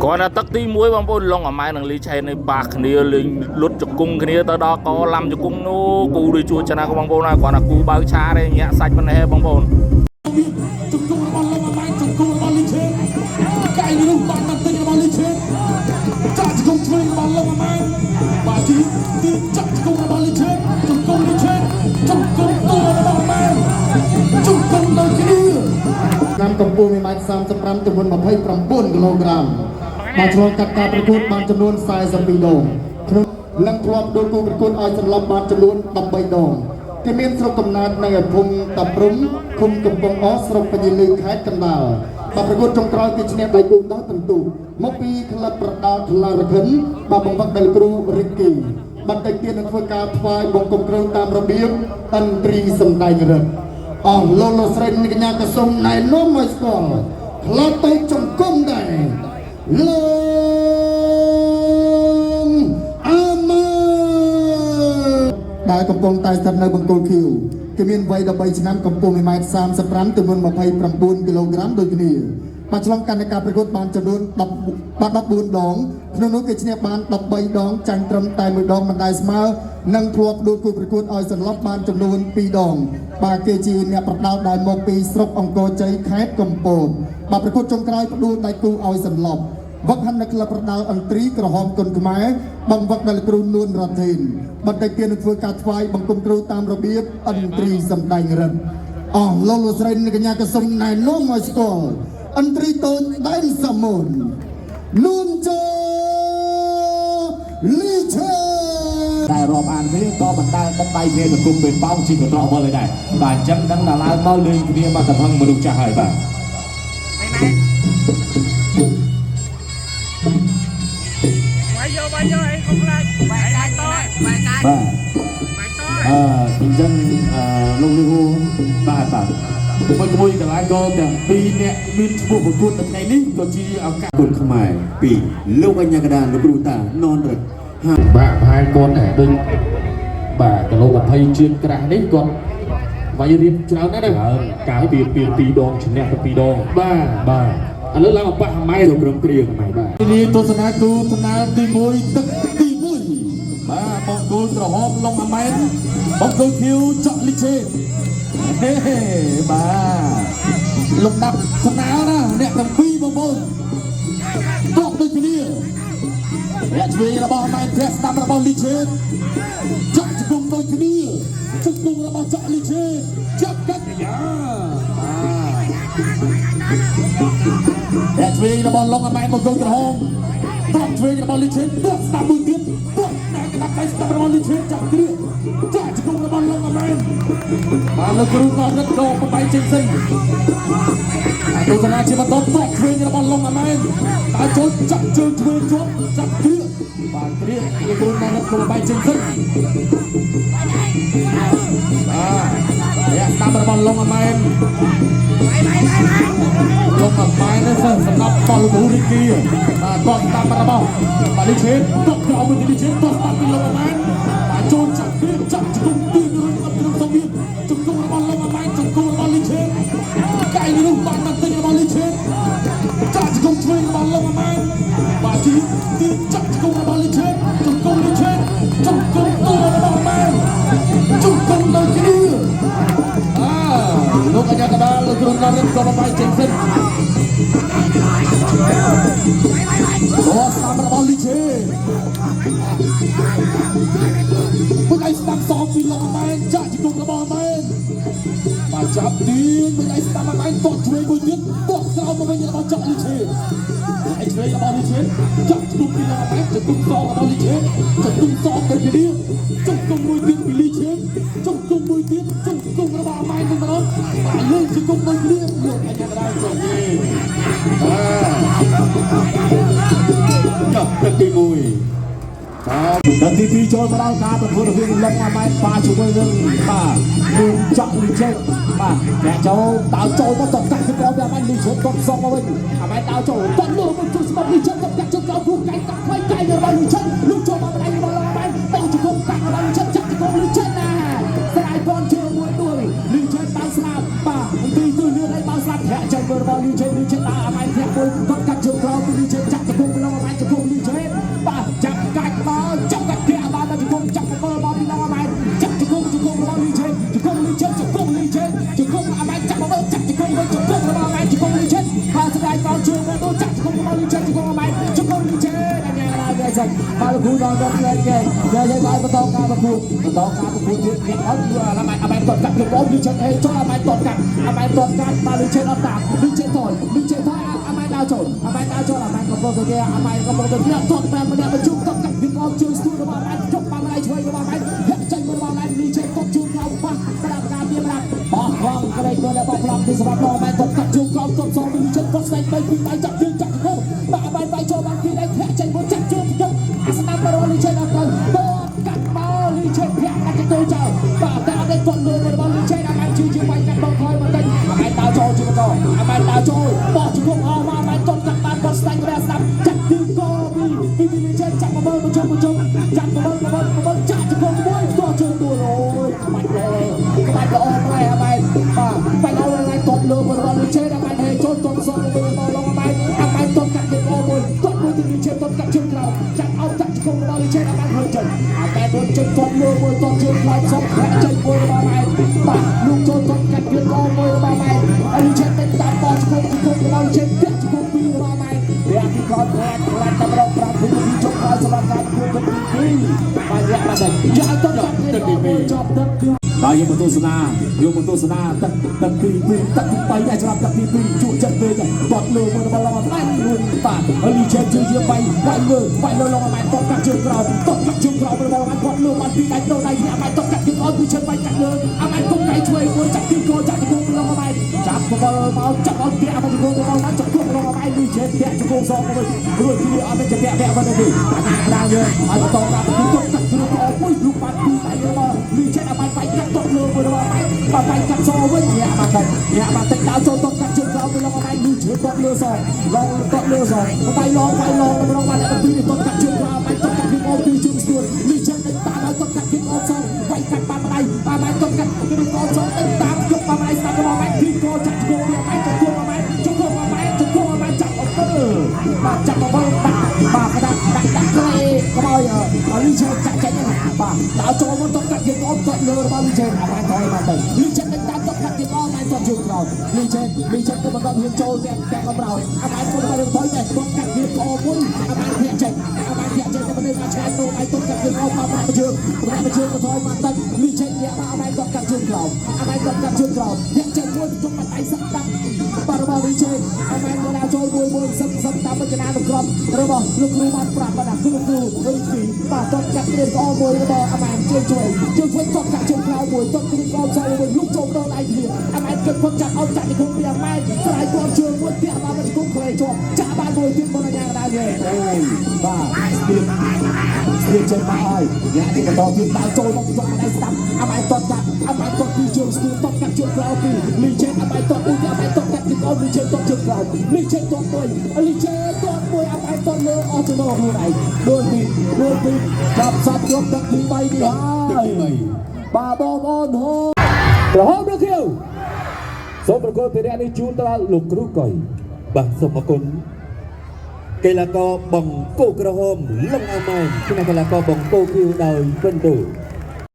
còn là tắc tí muối bằng bồn long ở mai năng lý chay này bạc kia lên lút chụp cung kia tới đó có làm chụp cung nó cù đi chua cho nó bằng bồn này còn là cù bao cha đây nhẹ sạch bên này bằng bồn năm cầmปูมีไม้35จำนวน29กิโลกรัมมาชลกัดการประกวดบานจำนวน42 ดงลังทลอมโดยกูประกวดอ้อยสำหรับบานจำนวน13 ดงที่มีสรุปกำนัดในภูมิตับรุ้มคุมกำปองอ้อสรุปปัญญาลือแคสกันดาวมาประกวดจงกรอยกิจเนียบใบกูตั้งตั้งตู่มกปีคลับประดาทลาระขันมาบังคับเดลกรูริกกี้บันไดเตียนนักฝึกการทวายบงกงกรูตามระเบียบตันตรีสมได้เงินอ๋อโลโลสเรนนี่ก็ยังกระสมในโน้มไอสกอร์เราไปจงก้มได้ลงอามาได้กำปองตายสัตว์ในบังโกลคิวที่มีไว้ดับใบชนะกำปองมีไม้35จำนวน29 กิโลกรัมโดยนี้มาฉลองกันในการประกวดบานจำนวน14 ดองขนมนุ้ยกิจเนียบาน13 ดองจังตรมตายมือดองมันได้สมานั่งพลวกดูกูประกวดอ้อยสันลับบานจำนวน2 ดองบาเกจีเนี่ยประดาวได้มกปีสรบองโกใจแคสกำปองมาประกวดจงกรายประดูได้กูอ้อยสันลับวักหันนักละประดาวอันตรีกระหอบกลขมายบังวักนักกรูนวลรัฐินบันไดเตียนฝึกการทวายบังกลมกรูตามระเบียบอันตรีสำได้เงินอ๋อโลโลสเรนกันยากระสมในโน้มไอสกอร์อันตรีโตนได้สมุนนุ่นโจลิเชได้รอบอ่านนี้ก็บรรดาตั้งใจเรียนกับกลุ่มเป็นเป้าจริงกับเรามาเลยได้บาดจังดังดาราเมาเลยทีนี้มากระทั่งมาดูจ่าหายไปไปโยไอ้ของไรไปกันต่อไปกันจริงจังลงเรือบ้าป่ะมันคุยกับไอ้ก็แต่ปีเนี่ยมีพวกคนในนี้ก็จีเอาการคนขมายปีลูกอัญญากระดานลูกดูตานอนเลยบ้าพายก้อนเนี่ยดึงบ้ากระโหลกพายเชียนกระดานนี้ก่อนวายริมเช้านั่นเลยกายเปลี่ยนปีดองฉันเนี่ยเป็นปีดองบ้าอันนั้นเราบ้าทำไมเรากระเกลียงทำไมบ้าทีนี้ตัวสนากูสนาตีมวยตึกตีมวยบ้ามองกูกระหอบลงมาไหมมองกูคิวเจาะลิเชเฮ้บ้าลงดับสนาวนะเนี่ยทำปีบงตกด้วยทีนี้เนี่ยช่วยระบายไม้เทสตามระบายลิเชจับจุ่มด้วยทีนี้จุ่มระบายเจาะลิเชจับกันเนี่ยช่วยระบายลงมาไหมมองกูกระหอบต้องช่วยระบายลิเชตัวตามมือเตี้ยตัวแต่กระดับไปตามระบายลิเชจับทีนี้จับจุ่มระบายลงมาไหมมาเลยกรุ๊ปนอนนัดโดนไปเจนซินดูสนาชิมาต้นตกเทรนระบายลงมาไหมตาจนจับเจอเทรนจบจับเกลียบางเกลียกรุ๊ปนอนนัดโดนไปเจนซินเนี่ยตามระบายลงมาไหมลงมาไหมนั่นสิสำหรับบอลลูริกี้ต้นตามระบายบาลิเชนต้นเอามือดิเชนต้นตามไปลงมาไหมตาจนจับเกลียจับจุ่มตีนรุ่นกับรุ่นสวีจุ่มระบายลงมาไหมจุ่มระบายลิเชนไก่ลูกบอลมันตีระบายลิเชนจับจุ่มช่วยระบายลงมาไหมบาจีตีจับจุ่มระบายลิเชนจุ่มลิเชนจุ่มตัวระบายไหมจุ่มเลยทีนี้ลูกอัญญากระดาษลูกรุ่นนั้นก็มาไปเจนเซนบอสตามระบายลิเชนเมื่อไอ้สตัมสองปีลงมาจับจุ่มระบายไหมมาจับดีเมื่อไอ้สตัมมาตกช่วยมือเตี้ยตกเอามาเป็นระบายจับลิเชนไอ้ช่วยระบายลิเชนจับจุ่มปีลงมาจะจุ่มสองระบายลิเชนจะจุ่มสองเป็นทีนี้จุ่มมือเตี้ยปีลิเชนจุ่มมือเตี้ยจุ่มระบายไหมมึงมาแล้วมาเล่นจุ่มมือเตี้ยลูกอัญญากระดาษตรงนี้จับเป็นตีมวยdan TV ចូលមកដល់ការប្រកួតរវាងលំអាម៉ែតប៉ាជាមួយនឹងបាទនឹងចាក់លីជេបាទអ្នកចូលដើរចូលមកតកាច់ទៅក្រោមអាម៉ែតលីជេគាត់សងមកវិញអាម៉ែតដើរចូលតលើមកជួយស្បត់លីជេគាត់កាច់ជើងក្រោមព្រោះកាច់កាត់ខ្វៃកាច់របស់លីជេលុកចូលមកដៃរបស់អាម៉ែតទៅជង្គង់កាច់របស់លីជេចាក់ជង្គង់លីជេណាស្រាយបនជាមួយដួលលីជេបានស្លាប់បាទទីគឺលឿនឲ្យបានស្លាប់ធាក់ជើងរបស់លីជេដើរអាម៉ែតធាក់មួយគាត់កាច់ជើងក្រោមលីជេចាក់ជង្គង់ លីចេជង្គង់អមៃជង្គង់លីចេតែញ៉ាំដល់វាសិនបាល់គូដល់ដល់លេងគេយកឲ្យបន្តការប្រកួតទៀតគេអត់អមៃតតកាត់ពីបងលីចេហេចូលអមៃតតកាត់បាល់លីចេអត់តាលីចេថយអមៃដើរចូលអមៃកំពុងតែអមៃកំពុងតែអ្នកតតម្នាក់បញ្ជុំតតកាត់ពីបងជើងស្ទួយរបស់អមៃចុកបាល់ដៃឆ្វេងរបស់អមៃហេចេញរបស់អមៃលីចេតតជូនក្រោមប៉ះក្រាបការវាប្រាក់បោះខំក្រេកទៅដល់បោះប្លង់ទីសម្រាប់អមៃតតកាត់ជូនក្រោមតតសងលីចេគាត់ស្ដែងបីពីដៃចាក់ជើងចាក់ហូបបាក់អមៃបាយចូលបានពីដៃធាក់ចេញមកចាក់ជើងយកអាស្ដាប់របស់លីចេដល់ទៅតកាត់បោលលីចេធាក់កាត់ទៅចោលបាទតែអត់ได้តតលើរបស់លីចេអមៃជឿជាបាយកាត់បោថយមកតិចអមៃដើរចូលជាបន្តអមៃដើរចូលបោះជង្គង់អមអមៃតតកាត់បានគាត់ស្ដែងរះស្ដាប់ចាក់ទីកពីលីចេចាក់មកមើលមកជុំចាក់មកមើលចាក់ជង្គង់មួយតជើងដួលអូយបាច់ល្អប្រែអមៃបាទបាច់ល្អថ្ងៃតតលើរបស់លីចេអមៃហេចូលតតសងទៅមកឡងអមៃតតកាត់ទីកមួយតតមួយទីលីចេតតកាត់ជើងក្រោយចាក់អោបចាក់ជង្គង់របស់លីចេអមៃហើយចេញអមៃរត់ចេញតតលើមួយតតជើងក្រោយសុំប្រាក់ចេញមួយរបស់អមៃបាទលោកចូលតតកាត់គៀនកមួយរបស់អមៃលីចេទៅតាមបោះជង្គង់របស់លីចេតាក់ជង្គង់ពីររបស់អមៃវាពីក្រោយខ្លាចតែម្ដងប្រាប់ពីជង្គង់ក្រោយសម្រាប់ការគួរទឹកទី2បាទយ៉ាបាទយ៉ាទៅទឹកទី2ចប់ទឹកហើយយកមកទស្សនាទឹកទី2ទឹកទី3ដែរសម្រាប់ទឹកទី2ជួចិត្តពេកបត់លើមួយរបស់ឡងអមៃលួនបាទហើយលីចេជឿជាបាយលើឡងអមៃតកាត់ជើងក្រោយរបស់អមៃបត់លើបានពីដៃទៅដៃអមៃតកាត់ជើងអត់ពីជើងបាយកាត់លើអមៃគុំដៃឆ្វេងមួយចាក់ទីកោចាក់ជង្គង់ឡងអមៃចាប់បលមកចាប់អត់ពាក់មកជង្គង់របស់អមៃចាប់គុំឡងអមៃលីចេពាក់ជង្គង់សងមួយរួចទីអមៃจะពាក់មកទៅទីអាណាយើងឲ្យបន្តការពីទុកកាត់ជើងអស់មួយរូបបានពីដៃរបស់លីចេអមៃបាយកាត់តលើមួយរបស់អមៃបាយកាត់សវិញញាក់មកតិចដើរចូលតកាត់ជើងក្រោយឡងអមៃលីចេតលើសឡងតលើសបាយឡងរបស់បានទីតកាត់ជើងក្រោយអមៃតកាត់ពីអស់ទីជើងស្ទួយលីចេទៅតាមឲ្យតកាត់ពីអស់សងបាយកាត់បានដៃអមៃតកាត់ពីអស់សងទៅតាមយកអមៃស្ដាប់របស់អមៃទីកោចាក់ជង្គង់អមៃជង្គង់អមៃចាប់អត់ទៅបាទចាប់មកបាទដាក់ក្រេកុំឲ្យលីចេចាក់ចេញបាទដល់ចូលមកតកាត់ពីអស់តលើរបស់លីចេអមៃថយមកទៅលីចេទៅតាមតកាត់ពីអស់អមៃតជើងក្រោយលីចេទៅបន្តហ៊ានចូលតែកំរោអមៃពុំទៅថយតែតកាត់ពីអស់មួយអមៃធាក់ចេញទៅមិនបានឆ្លៃទៅអមៃតកាត់ពីអស់មកប្រជើងទៅថយមកទឹកលីចេញាក់អមៃតកាត់ជើងក្រោយធាក់ចេញមួយជុំបាត់ដៃសាក់ដាក់បាទរបស់លីចេអមៃមកដល់ចូលមួយសឹកតាមវចនានុក្រមរបស់លោកគ្រូបានប្រាប់បាទគ្រូពីបាទតកាត់ពីអស់មួយរបស់អមៃជួយតកាត់ជើងក្រោយមួយតគ្រូកោចូលមួយលោកចូលដល់ដៃគ្នាអមៃគិតគាត់ចាក់អត់ចាក់ទីគុំពីអមៃស្រ័យគាត់ជើងមួយទៀតមកទៅគុំក្រែជាប់ចាក់បានមួយទៀតមកញ៉ាំដែរអូយបាទស្ទាបចេញមកហើយញ៉ាំទីបន្តទៀតដើរចូលមកចង់ដៃស្ដាប់អមៃតកាត់ពីជើងស្ទួយតកាត់ជើងក្រោយពីលីចេអមៃតមួយអមៃតកាត់ទីកោលីចេតជើងក្រោយលីចេតមួយអមៃតលើអស់ចំណោះខ្លួនឯងដូចពីចាប់សាប់យកទឹកទី3នេះហើយបាទបងប្អូនហូក្រហមដូចគ្នាសូមប្រកួតពីរយៈនេះជូនដល់លោកគ្រូកុយបាទសូមអរគុណកីឡាករបង្គោលក្រហមលឹងអមៃគណៈកីឡាករបង្គោលគីវដោយពិនទូ